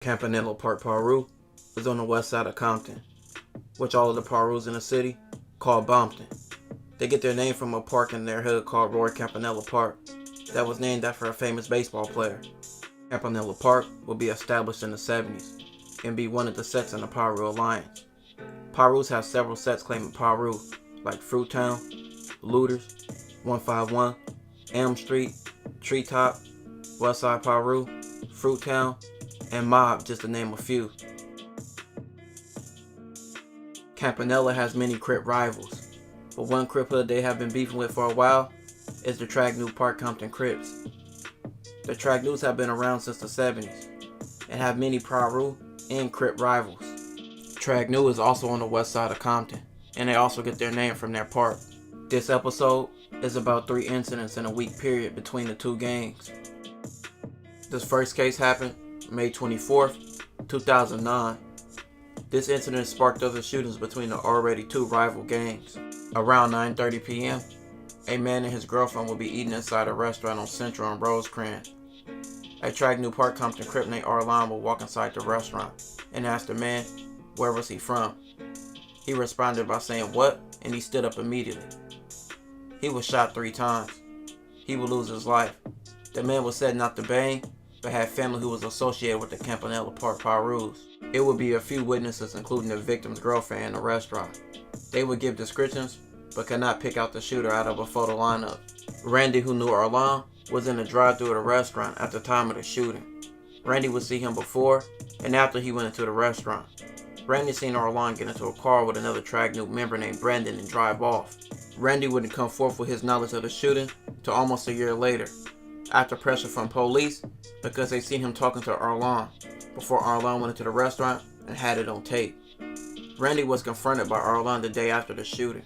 Campanella Park, Piru is on the west side of Compton, which all of the Pirus in the city call Bompton. They get their name from a park in their hood called Campanella Park that was named after a famous baseball player. Campanella Park will be established in the 70s and be one of the sets in the Piru Alliance. Pirus have several sets claiming Piru, like Fruittown, Looters, 151, Elm Street, Treetop, Westside Piru, Fruittown, and Mob, just to name a few. Campanella has many Crip rivals, but one Crip hood they have been beefing with for a while is the Tragniew Park Compton Crips. The Tragniews have been around since the 70s and have many Piru and Crip rivals. Tragniew is also on the west side of Compton, and they also get their name from their park. This episode is about 3 incidents in a week period between the two gangs. This first case happened May 24th, 2009. This incident sparked other shootings between the already two rival gangs. Around 9:30 p.m., a man and his girlfriend will be eating inside a restaurant on Central and Rosecrans. A Tragniew Park Compton Crip named Arlan will walk inside the restaurant and ask the man where was he from. He responded by saying what, and he stood up immediately. He was shot 3 times. He would lose his life. The man was said not to bang, but had family who was associated with the Campanella Park Pirus. It would be a few witnesses, including the victim's girlfriend, in the restaurant. They would give descriptions, but could not pick out the shooter out of a photo lineup. Randy, who knew Arlan, was in the drive-thru of the restaurant at the time of the shooting. Randy would see him before and after he went into the restaurant. Randy seen Arlan get into a car with another Tragniew member named Brandon and drive off. Randy wouldn't come forth with his knowledge of the shooting till almost a year later, after pressure from police because they seen him talking to Arlan before Arlan went into the restaurant and had it on tape. Randy was confronted by Arlan the day after the shooting.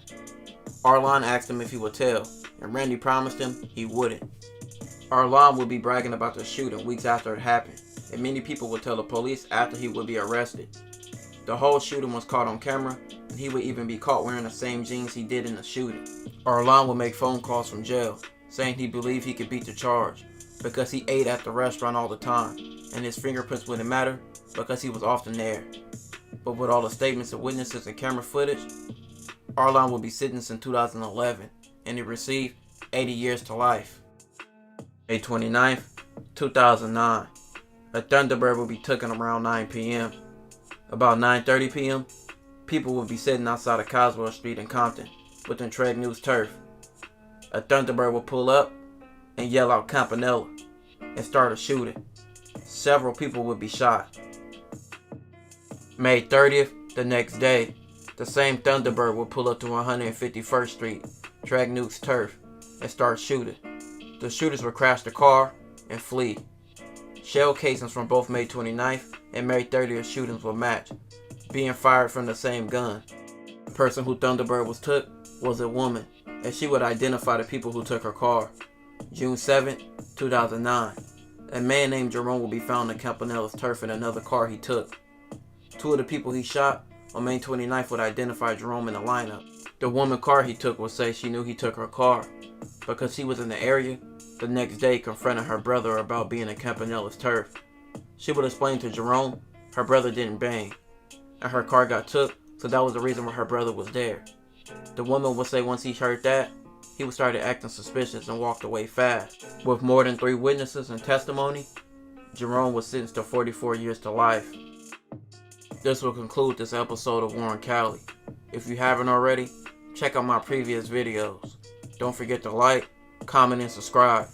Arlan asked him if he would tell, and Randy promised him he wouldn't. Arlan would be bragging about the shooting weeks after it happened, and many people would tell the police after he would be arrested. The whole shooting was caught on camera, and he would even be caught wearing the same jeans he did in the shooting. Arlan would make phone calls from jail, saying he believed he could beat the charge because he ate at the restaurant all the time, and his fingerprints wouldn't matter because he was often there. But with all the statements of witnesses and camera footage, Arlan would be sentenced in 2011, and he received 80 years to life. May 29th, 2009. A Thunderbird will be taken around 9 p.m. About 9:30 p.m., people will be sitting outside of Coswell Street in Compton within Tragnew's turf. A Thunderbird will pull up and yell out Campanella and start a shooting. Several people would be shot. May 30th, the next day, the same Thunderbird will pull up to 151st Street, Tragnew's turf, and start shooting. The shooters will crash the car and flee. Shell casings from both May 29th and May 30th shootings will match, being fired from the same gun. The person who Thunderbird was took was a woman, and she would identify the people who took her car. June 7, 2009. A man named Jerome will be found in Campanella's turf in another car he took. 2 of the people he shot on May 29th would identify Jerome in the lineup. The woman car he took would say she knew he took her car because he was in the area the next day confronting her brother about being in Campanella's turf. She would explain to Jerome her brother didn't bang, and her car got took, so that was the reason why her brother was there. The woman would say once he heard that, he would start acting suspicious and walked away fast. With more than 3 witnesses and testimony, Jerome was sentenced to 44 years to life. This will conclude this episode of Warren County. If you haven't already, check out my previous videos. Don't forget to like, comment, and subscribe.